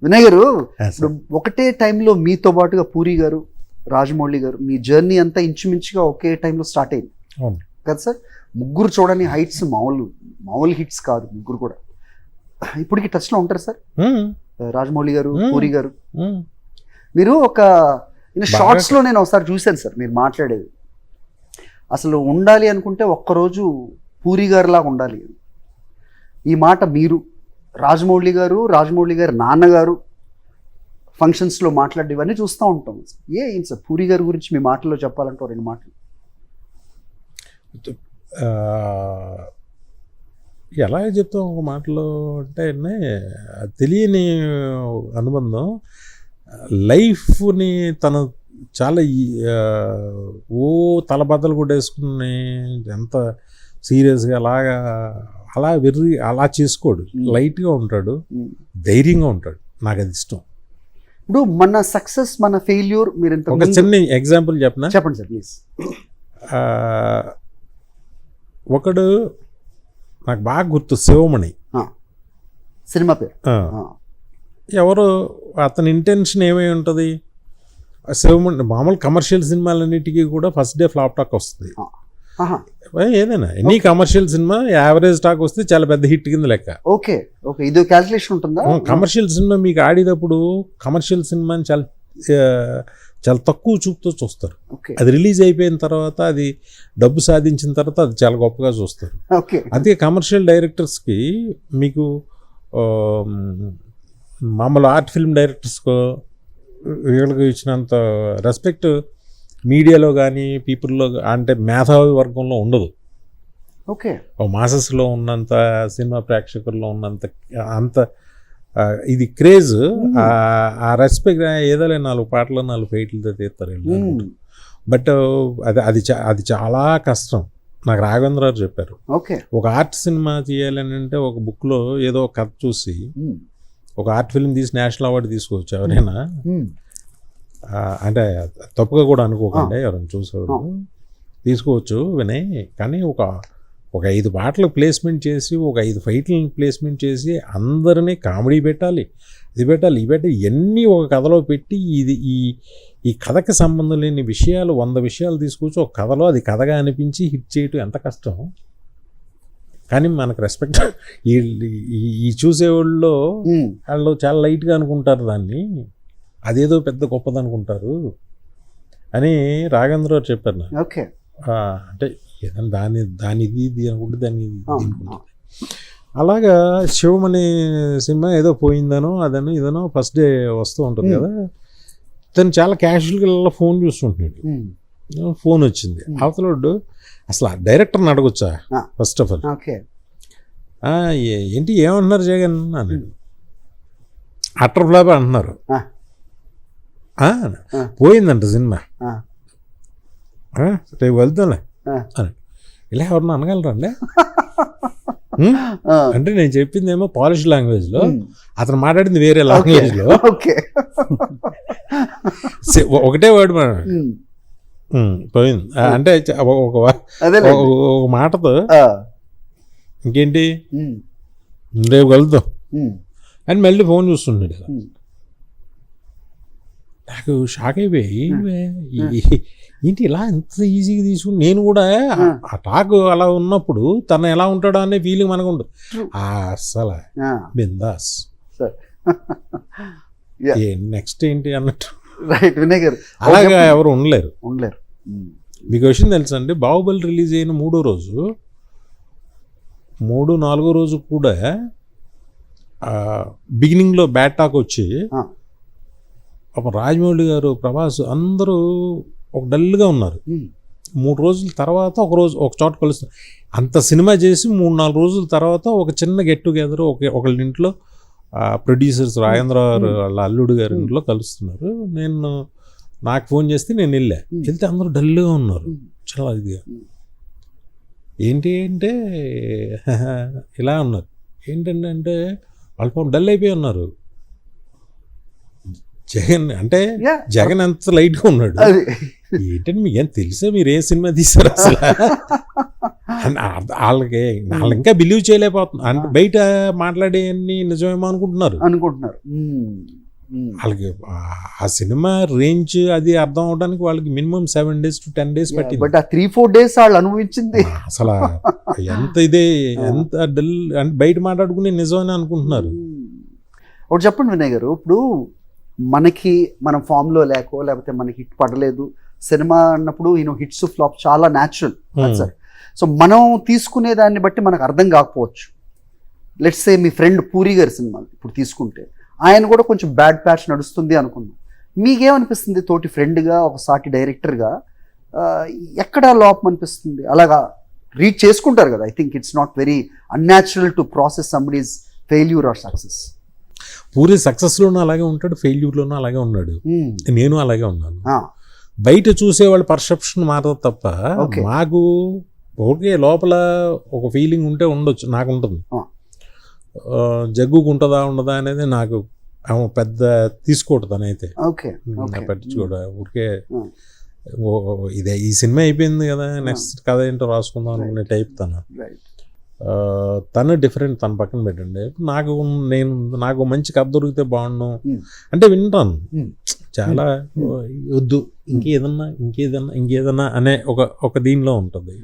వినయ్ గారు, ఇప్పుడు ఒకటే టైంలో మీతో పాటుగా పూరి గారు, రాజమౌళి గారు, మీ జర్నీ అంతా ఇంచుమించుగా ఒకే టైంలో స్టార్ట్ అయింది కదా సార్? ముగ్గురు చూడని హైట్స్ మామూలు హిట్స్ కాదు, ముగ్గురు కూడా ఇప్పటికి టచ్లో ఉంటారు సార్. రాజమౌళి గారు, పూరి గారు, మీరు ఒక షార్ట్స్లో నేను ఒకసారి చూశాను సార్ మీరు మాట్లాడేది. అసలు ఉండాలి అనుకుంటే ఒక్కరోజు పూరి గారిలాగా ఉండాలి. ఈ మాట మీరు రాజమౌళి గారు నాన్నగారు ఫంక్షన్స్లో మాట్లాడి ఇవన్నీ చూస్తూ ఉంటాం. ఏం సార్ పూరి గారి గురించి మీ మాటల్లో చెప్పాలంటే రెండు మాటలు. ఎలా చెప్తాం ఒక మాటలో అంటే తెలియని అనుబంధం. లైఫ్ని తను చాలా తలబద్దలు కొట్టేసుకుని ఎంత సీరియస్గా అలా అలా చేసుకోడు. లైట్గా ఉంటాడు, ధైర్యంగా ఉంటాడు. నాకు అది ఇష్టం. ఇప్పుడు మన సక్సెస్, మన ఫెయిల్యూర్, మీరు ఒక చిన్న ఎగ్జాంపుల్ చెప్పండి సార్ ప్లీజ్. ఒకడు నాకు బాగా గుర్తు, శివమణి సినిమా పేరు. ఎవరు అతని ఇంటెన్షన్ ఏమై ఉంటుంది? శివమణి మామూలు కమర్షియల్ సినిమాలన్నిటికీ కూడా ఫస్ట్ డే ఫ్లాప్ టాక్ వస్తుంది. ఏదైనా any commercial cinema average talk వస్తే చాలా పెద్ద హిట్ కింద లెక్క. ఓకే ఓకే, ఇది క్యాల్కులేషన్ ఉంటుందా? కమర్షియల్ సినిమా మీకు ఆడేటప్పుడు కమర్షియల్ సినిమాని చాలా తక్కువ చూపుతో చూస్తారు. అది రిలీజ్ అయిపోయిన తర్వాత, అది డబ్బు సాధించిన తర్వాత అది చాలా గొప్పగా చూస్తారు. అదే కమర్షియల్ డైరెక్టర్స్కి మీకు మామూలు ఆర్ట్ ఫిల్మ్ డైరెక్టర్స్కో వీళ్ళకి ఇచ్చినంత రెస్పెక్ట్ మీడియాలో కానీ పీపుల్లో అంటే మేధావి వర్గంలో ఉండదు. ఓకే, మాసెస్లో ఉన్నంత, సినిమా ప్రేక్షకుల్లో ఉన్నంత అంత ఇది క్రేజ్, ఆ రెస్పెక్ట్ ఏదో 4 పాటలు 4 ఫైట్లతో తీస్తారు. బట్ అది చాలా కష్టం. నాకు రాఘవేంద్ర గారు చెప్పారు, ఒక ఆర్ట్ సినిమా తీయాలని అంటే ఒక బుక్లో ఏదో ఒక కథ చూసి ఒక ఆర్ట్ ఫిల్మ్ తీసి నేషనల్ అవార్డు తీసుకోవచ్చు ఎవరైనా. అంటే తప్పుగా కూడా అనుకోకండి, ఎవరైనా చూసేవారు తీసుకోవచ్చు వినయ్. కానీ ఒక 5 పాటలు ప్లేస్మెంట్ చేసి, ఒక 5 ఫైట్లను ప్లేస్మెంట్ చేసి, అందరినీ కామెడీ పెట్టాలి, ఇది పెట్టాలి, ఇవన్నీ ఒక కథలో పెట్టి, ఈ కథకి సంబంధం లేని విషయాలు 100 విషయాలు తీసుకొచ్చి ఒక కథలో అది కథగా అనిపించి హిట్ చేయటం ఎంత కష్టం. కానీ మనకు రెస్పెక్ట్ ఈ చూసేవాళ్ళు వాళ్ళు చాలా లైట్గా అనుకుంటారు దాన్ని, అదేదో పెద్ద గొప్పది అనుకుంటారు అని రాఘవేంద్ర గారు చెప్పారు నాకు. అంటే ఏదైనా దానిది అనుకుంటే దాన్ని అనుకుంటుంది. అలాగా శివమణి సినిమా ఏదో పోయిందనో అదనో ఇదనో ఫస్ట్ డే వస్తూ ఉంటుంది కదా, తను చాలా క్యాజువల్గా ఫోన్ చూస్తుంటున్నాడు. ఫోన్ వచ్చింది, అవతలోడు అసలు ఆ డైరెక్టర్ని అడగొచ్చా ఫస్ట్ ఆఫ్ ఆల్, ఏంటి ఏమంటున్నారు జగన్ అన్నాడు. అటర్ ఫ్లాప్ అంటున్నారు, పోయిందంట సినిమా, రేపు వెళ్తాంలే అని. ఇలా ఎవరన్నా అనగలరండి? అంటే నేను చెప్పిందేమో పాలిష్ లాంగ్వేజ్లో, అతను మాట్లాడింది వేరే లాంగ్వేజ్లో. ఒకటే వర్డ్ పోయింది అంటే ఒక మాటతో ఇంకేంటి రేపు కలుద్దాం అని మళ్ళీ ఫోన్ చూస్తుండే. నాకు షాక్ అయిపోయి, ఏంటి ఇలా ఎంత ఈజీగా తీసుకుని, నేను కూడా ఆ టాక్ అలా ఉన్నప్పుడు తను ఎలా ఉంటాడో అనే ఫీలింగ్ మనకు ఉండదు. అసలు బిందాస్ నెక్స్ట్ ఏంటి అన్నట్టు. అలాగా ఎవరు ఉండలేరు. మీకు విషయం తెలుసా అండి, బాహుబలి రిలీజ్ అయిన 3వ రోజు 3-4వ రోజు కూడా బిగినింగ్లో బ్యాడ్ టాక్ వచ్చి రాజమౌళి గారు, ప్రభాస్ అందరూ ఒక డల్గా ఉన్నారు. 3 రోజుల తర్వాత ఒక చోట కలుస్తారు. అంత సినిమా చేసి 3-4 రోజుల తర్వాత ఒక చిన్న గెట్ టుగెదర్ ఒకళ్ళ ఇంట్లో ప్రొడ్యూసర్స్ రాజేంద్ర గారు వాళ్ళ అల్లుడు గారి ఇంట్లో కలుస్తున్నారు. నాకు ఫోన్ చేస్తే నేను వెళ్తే అందరూ డల్గా ఉన్నారు, చాలా ఇదిగా. ఏంటి అంటే ఇలా ఉన్నారు. ఏంటంటే అంటే వాళ్ళు డల్ అయిపోయి ఉన్నారు. జగన్ ఎంత లైట్గా ఉన్నాడు, ఏంటంటే మీకు ఏం తెలుసా మీరు ఏ సినిమా తీశారు అసలు అని వాళ్ళకి వాళ్ళు ఇంకా బిలీవ్ చేయలేకపోతున్నారు అంటే బయట మాట్లాడేవన్నీ నిజమేమో అనుకుంటున్నారు వాళ్ళకి ఆ సినిమా రేంజ్ అది అర్థం అవడానికి వాళ్ళకి మినిమం 7 days to 10 days పట్టింది. బట్ ఆ 3-4 days వాళ్ళు అనుభవించింది అసలు ఎంత ఇదే ఎంత డల్ అంటే బయట మాట్లాడుకుని నిజమని అనుకుంటున్నారు. ఒకటి చెప్పండి వినయ్ గారు, ఇప్పుడు మనకి మనం ఫామ్లో లేకపోతే మనకి హిట్ పడలేదు సినిమా అన్నప్పుడు హిట్స్ ఫ్లాప్ చాలా న్యాచురల్ సార్. సో మనం తీసుకునే దాన్ని బట్టి మనకు అర్థం కాకపోవచ్చు. Let's say me friend puri గారి సినిమా ఇప్పుడు తీసుకుంటే ఆయన కూడా కొంచెం బ్యాడ్ ప్యాచ్ నడుస్తుంది అనుకున్నాం. మీకేమనిపిస్తుంది తోటి ఫ్రెండ్గా ఒక సాటి డైరెక్టర్గా ఎక్కడ లోపం అనిపిస్తుంది? అలాగా రీడ్ చేసుకుంటారు కదా. I think it's not very unnatural to process somebody's failure or success. Puri సక్సెస్లోనూ అలాగే ఉంటాడు, ఫెయిల్యూర్లోనూ అలాగే ఉన్నాడు, నేను అలాగే ఉన్నాను. బయట చూసేవాళ్ళ పర్సెప్షన్ మారదు తప్ప మాకు ఓకే లోపల ఒక ఫీలింగ్ ఉంటే ఉండొచ్చు, నాకు ఉంటుంది. జగ్గుకు ఉంటుందా ఉండదా అనేది నాకు పెద్ద తీసుకోవడం తనైతే పట్టించుకోవడం. ఊరికే ఇదే ఈ సినిమా అయిపోయింది కదా నెక్స్ట్ కథ ఏంటో రాసుకుందాం అనుకునే టైప్ తను డిఫరెంట్. తన పక్కన పెట్టండి. నాకు మంచి కథ దొరికితే బాగుండు అంటే వింటాను చాలా. వద్దు ఇంకేదన్నా అనే ఒక దీనిలో ఉంటుంది.